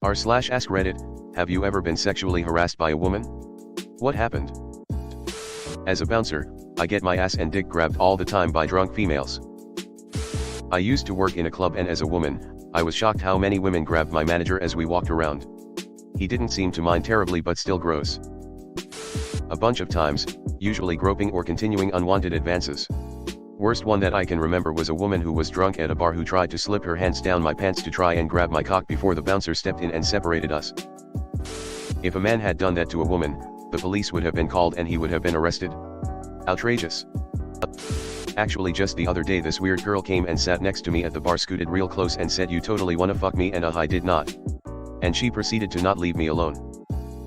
r/AskReddit, have you ever been sexually harassed by a woman? What happened? As a bouncer, I get my ass and dick grabbed all the time by drunk females. I used to work in a club, and as a woman, I was shocked how many women grabbed my manager as we walked around. He didn't seem to mind terribly, but still gross. A bunch of times, usually groping or continuing unwanted advances. Worst one that I can remember was a woman who was drunk at a bar who tried to slip her hands down my pants to try and grab my cock before the bouncer stepped in and separated us. If a man had done that to a woman, the police would have been called and he would have been arrested. Outrageous. Actually, just the other day this weird girl came and sat next to me at the bar, scooted real close and said, "You totally wanna fuck me?" And I did not. And she proceeded to not leave me alone.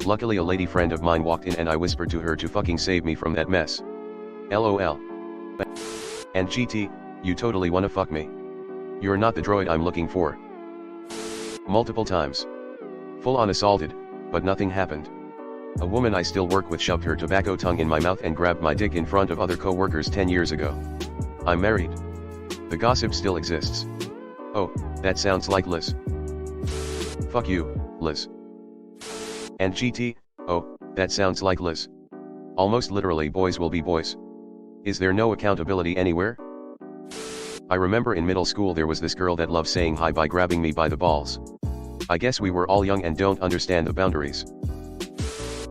Luckily a lady friend of mine walked in and I whispered to her to fucking save me from that mess. LOL. And GT, you totally wanna fuck me? You're not the droid I'm looking for. Multiple times. Full on assaulted, but nothing happened. A woman I still work with shoved her tobacco tongue in my mouth and grabbed my dick in front of other co-workers 10 years ago. I'm married. The gossip still exists. Oh, that sounds like Liz. Fuck you, Liz. And GT, oh, that sounds like Liz. Almost literally, boys will be boys. Is there no accountability anywhere? I remember in middle school there was this girl that loved saying hi by grabbing me by the balls. I guess we were all young and don't understand the boundaries.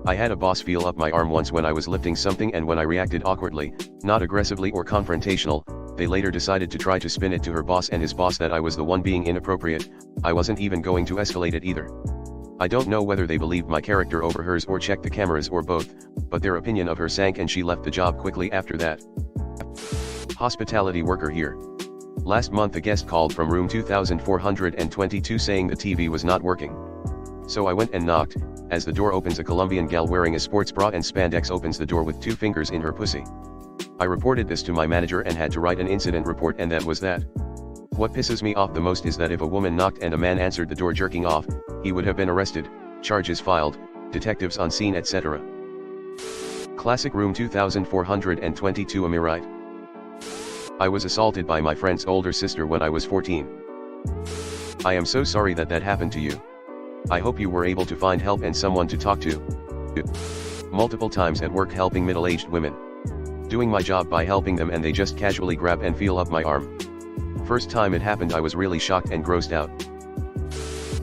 I had a boss feel up my arm once when I was lifting something, and when I reacted awkwardly, not aggressively or confrontational, they later decided to try to spin it to her boss and his boss that I was the one being inappropriate. I wasn't even going to escalate it either. I don't know whether they believed my character over hers or checked the cameras or both, but their opinion of her sank and she left the job quickly after that. Hospitality worker here. Last month a guest called from room 2422 saying the TV was not working. So I went and knocked. As the door opens, a Colombian gal wearing a sports bra and spandex opens the door with 2 fingers in her pussy. I reported this to my manager and had to write an incident report, and that was that. What pisses me off the most is that if a woman knocked and a man answered the door jerking off, he would have been arrested, charges filed, detectives on scene, etc. Classic room 2422. Am I right? I was assaulted by my friend's older sister when I was 14. I am so sorry that that happened to you. I hope you were able to find help and someone to talk to. Multiple times at work helping middle-aged women. Doing my job by helping them and they just casually grab and feel up my arm. First time it happened I was really shocked and grossed out.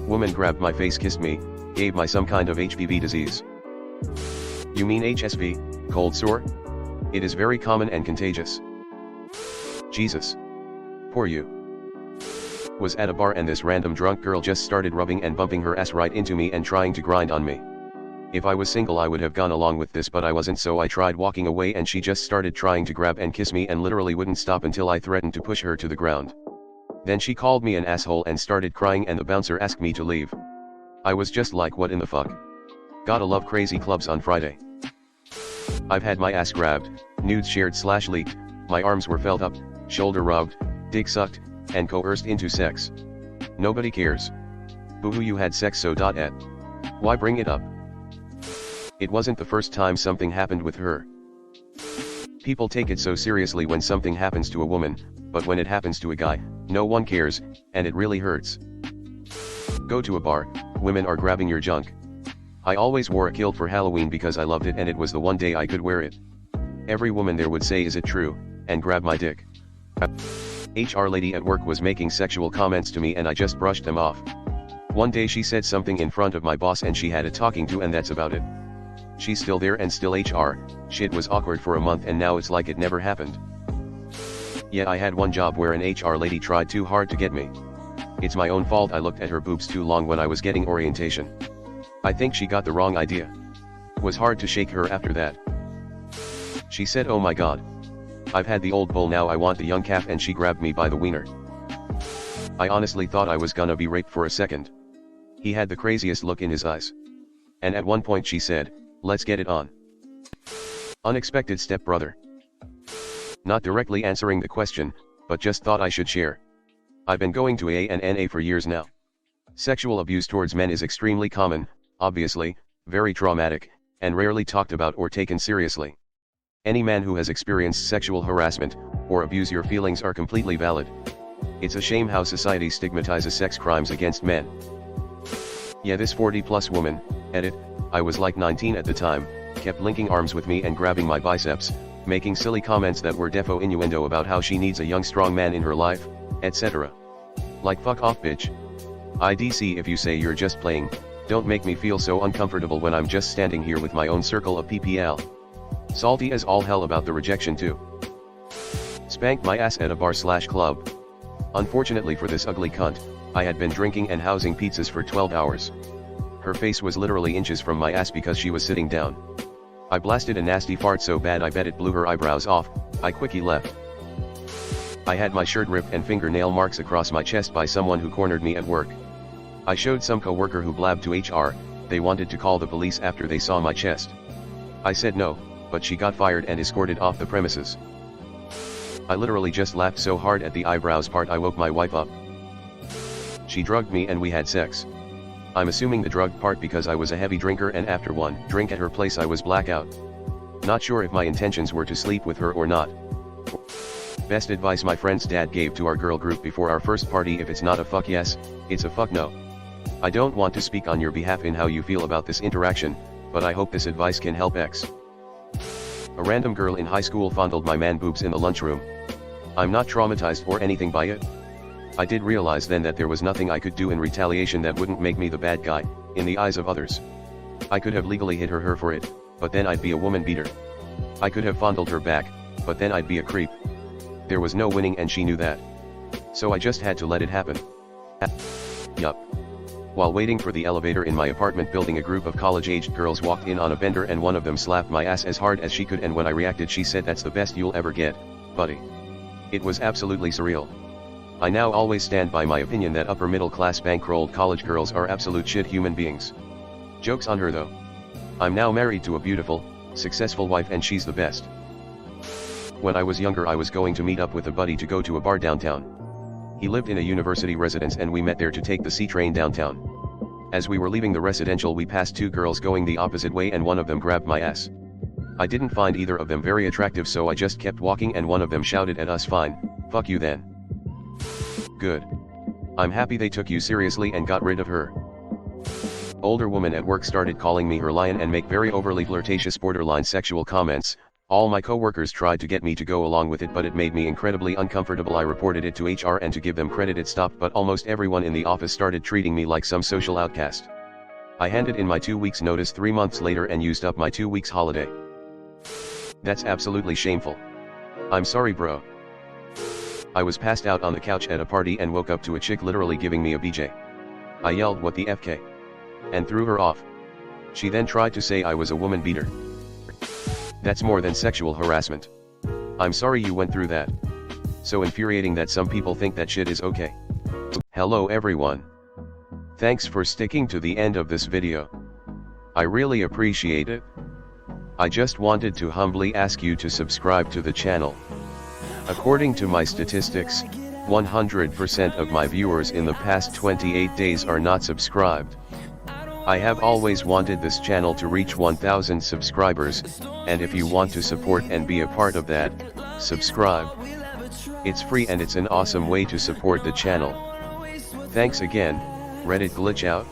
Woman grabbed my face, kissed me, gave my some kind of HPV disease. You mean HSV, cold sore? It is very common and contagious. Jesus. Poor you. Was at a bar and this random drunk girl just started rubbing and bumping her ass right into me and trying to grind on me. If I was single I would have gone along with this, but I wasn't, so I tried walking away and she just started trying to grab and kiss me and literally wouldn't stop until I threatened to push her to the ground. Then she called me an asshole and started crying and the bouncer asked me to leave. I was just like, what in the fuck? Gotta love crazy clubs on Friday. I've had my ass grabbed, nudes shared/leaked, my arms were felt up, shoulder rubbed, dick sucked, and coerced into sex. Nobody cares. Boo-hoo, you had sex, so et. Why bring it up? It wasn't the first time something happened with her. People take it so seriously when something happens to a woman, but when it happens to a guy, no one cares, and it really hurts. Go to a bar, women are grabbing your junk. I always wore a kilt for Halloween because I loved it and it was the one day I could wear it. Every woman there would say, "Is it true?" and grab my dick. HR lady at work was making sexual comments to me and I just brushed them off. One day she said something in front of my boss and she had a talking to, and that's about it. She's still there and still HR, shit was awkward for a month and now it's like it never happened. Yeah, I had one job where an HR lady tried too hard to get me. It's my own fault, I looked at her boobs too long when I was getting orientation. I think she got the wrong idea. Was hard to shake her after that. She said, "Oh my god. I've had the old bull, now I want the young calf," and she grabbed me by the wiener. I honestly thought I was gonna be raped for a second. He had the craziest look in his eyes. And at one point she said, "Let's get it on." Unexpected stepbrother. Not directly answering the question, but just thought I should share. I've been going to AA and NA for years now. Sexual abuse towards men is extremely common, obviously, very traumatic, and rarely talked about or taken seriously. Any man who has experienced sexual harassment, or abuse, your feelings are completely valid. It's a shame how society stigmatizes sex crimes against men. Yeah, this 40+ woman, edit, I was like 19 at the time, kept linking arms with me and grabbing my biceps, making silly comments that were defo innuendo about how she needs a young strong man in her life, etc. Like fuck off bitch. IDC if you say you're just playing, don't make me feel so uncomfortable when I'm just standing here with my own circle of PPL. Salty as all hell about the rejection too. Spanked my ass at a bar/club. Unfortunately for this ugly cunt, I had been drinking and housing pizzas for 12 hours. Her face was literally inches from my ass because she was sitting down. I blasted a nasty fart so bad I bet it blew her eyebrows off. I quickie left. I had my shirt ripped and fingernail marks across my chest by someone who cornered me at work. I showed some co-worker who blabbed to HR, they wanted to call the police after they saw my chest. I said no, but she got fired and escorted off the premises. I literally just laughed so hard at the eyebrows part I woke my wife up. She drugged me and we had sex. I'm assuming the drug part because I was a heavy drinker and after one drink at her place I was blackout. Not sure if my intentions were to sleep with her or not. Best advice my friend's dad gave to our girl group before our first party: if it's not a fuck yes, it's a fuck no. I don't want to speak on your behalf in how you feel about this interaction, but I hope this advice can help X. A random girl in high school fondled my man boobs in the lunchroom. I'm not traumatized or anything by it. I did realize then that there was nothing I could do in retaliation that wouldn't make me the bad guy, in the eyes of others. I could have legally hit her for it, but then I'd be a woman beater. I could have fondled her back, but then I'd be a creep. There was no winning and she knew that. So I just had to let it happen. Yup. While waiting for the elevator in my apartment building, a group of college-aged girls walked in on a bender and one of them slapped my ass as hard as she could, and when I reacted she said, "That's the best you'll ever get, buddy." It was absolutely surreal. I now always stand by my opinion that upper middle class bankrolled college girls are absolute shit human beings. Joke's on her though. I'm now married to a beautiful, successful wife and she's the best. When I was younger I was going to meet up with a buddy to go to a bar downtown. He lived in a university residence and we met there to take the C train downtown. As we were leaving the residential we passed two girls going the opposite way and one of them grabbed my ass. I didn't find either of them very attractive so I just kept walking and one of them shouted at us, "Fine, fuck you then." Good. I'm happy they took you seriously and got rid of her. Older woman at work started calling me her lion and make very overly flirtatious borderline sexual comments. All my coworkers tried to get me to go along with it but it made me incredibly uncomfortable. I reported it to HR and to give them credit it stopped, but almost everyone in the office started treating me like some social outcast. I handed in my 2 weeks notice 3 months later and used up my 2 weeks holiday. That's absolutely shameful. I'm sorry bro. I was passed out on the couch at a party and woke up to a chick literally giving me a BJ. I yelled, "What the FK?" and threw her off. She then tried to say I was a woman beater. That's more than sexual harassment. I'm sorry you went through that. So infuriating that some people think that shit is okay. Hello everyone. Thanks for sticking to the end of this video. I really appreciate it. I just wanted to humbly ask you to subscribe to the channel. According to my statistics, 100% of my viewers in the past 28 days are not subscribed. I have always wanted this channel to reach 1000 subscribers, and if you want to support and be a part of that, subscribe. It's free and it's an awesome way to support the channel. Thanks again, Reddit glitch out.